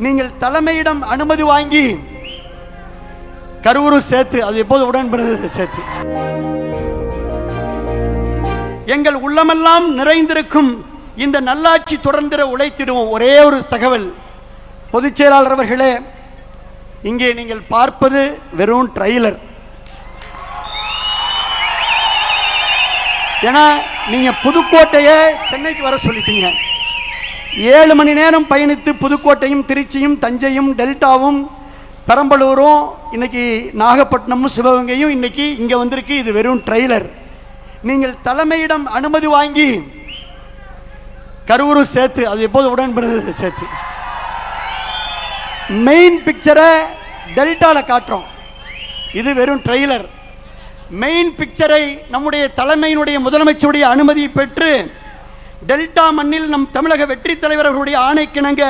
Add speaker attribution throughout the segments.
Speaker 1: நீங்கள் தலைமையிடம் அனுமதி வாங்கி கருவூரும் சேர்த்து அது எப்போது உடன்படுறது சேர்த்து எங்கள் உள்ளமெல்லாம் நிறைந்திருக்கும் இந்த நல்லாட்சி தொடர்ந்திட உழைத்திடுவோம். ஒரே ஒரு தகவல், பொதுச் செயலாளர் அவர்களே, இங்கே நீங்கள் பார்ப்பது வெறும் ட்ரெய்லர். ஏன்னா நீங்க புதுக்கோட்டையை சென்னைக்கு வர சொல்லிட்டீங்க. 7 மணி நேரம் பயணித்து புதுக்கோட்டையும் திருச்சியும் தஞ்சையும் டெல்டாவும் பெரம்பலூரும் இன்னைக்கு நாகப்பட்டினமும் சிவகங்கையும் இன்னைக்கு இங்க வந்திருக்கு. இது வெறும் ட்ரெய்லர். நீங்கள் தலைமையிடம் அனுமதி வாங்கி கருவூரும் சேர்த்து அது எப்போது உடன்படுறது சேர்த்து மெயின் பிக்சரை டெல்டால காட்டுறோம். இது வெறும் ட்ரெய்லர். மெயின் பிக்சரை நம்முடைய தலைமையினுடைய முதலமைச்சருடைய அனுமதியை பெற்று டெல்டா மண்ணில் நம் தமிழக வெற்றி தலைவர்களுடைய ஆணைக்கிணங்க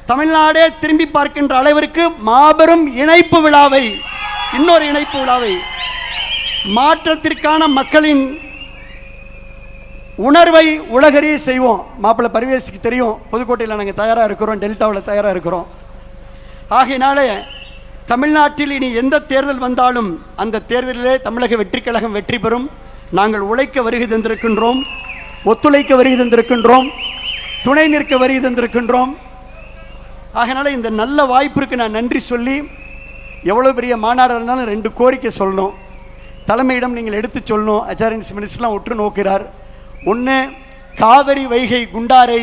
Speaker 1: தமிழ்நாடே திரும்பி பார்க்கின்ற அளவிற்கு மாபெரும் இணைப்பு விழாவை, இன்னொரு இணைப்பு விழாவை, மாற்றத்திற்கான மக்களின் உணர்வை உலகறிய செய்வோம். மாப்பிள்ளை பரிவேசுக்கு தெரியும், புதுக்கோட்டையில் நாங்கள் தயாராக இருக்கிறோம், டெல்டாவில் தயாராக இருக்கிறோம். ஆகையினாலே தமிழ்நாட்டில் இனி எந்த தேர்தல் வந்தாலும் அந்த தேர்தலிலே தமிழக வெற்றி கழகம் வெற்றி பெறும். நாங்கள் உழைக்க வருகை தந்திருக்கின்றோம், ஒத்துழைக்க வருகை தந்திருக்கின்றோம், துணை நிற்க வருகை தந்திருக்கின்றோம். ஆகையினால இந்த நல்ல வாய்ப்பிற்கு நான் நன்றி சொல்லி, எவ்வளோ பெரிய மாநாடாக இருந்தாலும் 2 கோரிக்கை சொல்லணும். தலைமையிடம் நீங்கள் எடுத்து சொல்லணும். அச்சாரியன்ஸ் மினிஸ்டர்லாம் உற்று நோக்கிறார். ஒன்று, காவிரி வைகை குண்டாரை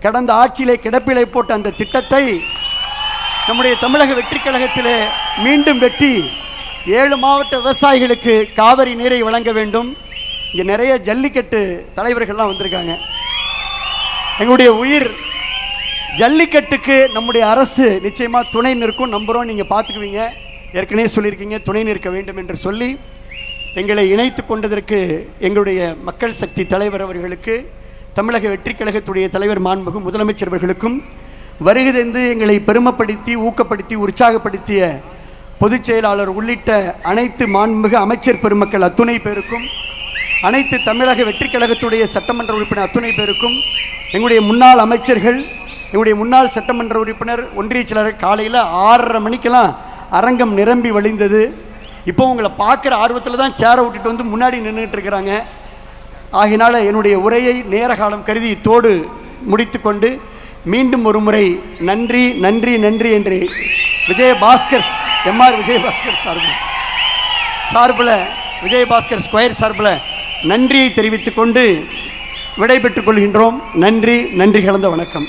Speaker 1: கடந்த ஆட்சியிலே கிடப்பிலை போட்ட அந்த திட்டத்தை நம்முடைய தமிழக வெற்றி கழகத்திலே மீண்டும் வெட்டி 7 மாவட்ட விவசாயிகளுக்கு காவிரி நீரை வழங்க வேண்டும். இங்கே நிறைய ஜல்லிக்கட்டு தலைவர்கள்லாம் வந்திருக்காங்க. எங்களுடைய உயிர் ஜல்லிக்கட்டுக்கு நம்முடைய அரசு நிச்சயமாக துணை நிற்கும் நம்புகிறோம். நீங்கள் பார்த்துக்குவீங்க, ஏற்கனவே சொல்லியிருக்கீங்க துணை நிற்க வேண்டும் என்று சொல்லி எங்களை இணைத்து கொண்டதற்கு எங்களுடைய மக்கள் சக்தி தலைவர் அவர்களுக்கு, தமிழக வெற்றி கழகத்துடைய தலைவர் மாண்புமிகு முதலமைச்சர் அவர்களுக்கும், வருகை தந்து எங்களை பெருமைப்படுத்தி ஊக்கப்படுத்தி உற்சாகப்படுத்திய பொதுச் செயலாளர் உள்ளிட்ட அனைத்து மாண்புமிகு அமைச்சர் பெருமக்கள் அத்துணை பேருக்கும், அனைத்து தமிழக வெற்றி கழகத்துடைய சட்டமன்ற உறுப்பினர் அத்துணை பேருக்கும், எங்களுடைய முன்னாள் அமைச்சர்கள், எங்களுடைய முன்னாள் சட்டமன்ற உறுப்பினர், ஒன்றிய செயலாளர், காலையில் 6:30 மணிக்கெல்லாம் அரங்கம் நிரம்பி வழிந்தது. இப்போ உங்களை பார்க்குற ஆர்வத்தில் தான் சேரை விட்டுட்டு வந்து முன்னாடி நின்றுட்டு இருக்கிறாங்க. ஆகினால என்னுடைய உரையை நேர காலம் கருதி தோடு முடித்து கொண்டு மீண்டும் ஒரு முறை நன்றி நன்றி நன்றி என்று விஜயபாஸ்கர் எம்ஆர் விஜயபாஸ்கர் சார்பில் விஜயபாஸ்கர் ஸ்கொயர் சார்பில் நன்றியை தெரிவித்துக் கொண்டு விடைபெற்றுக் கொள்கின்றோம். நன்றி, நன்றி கலந்த வணக்கம்.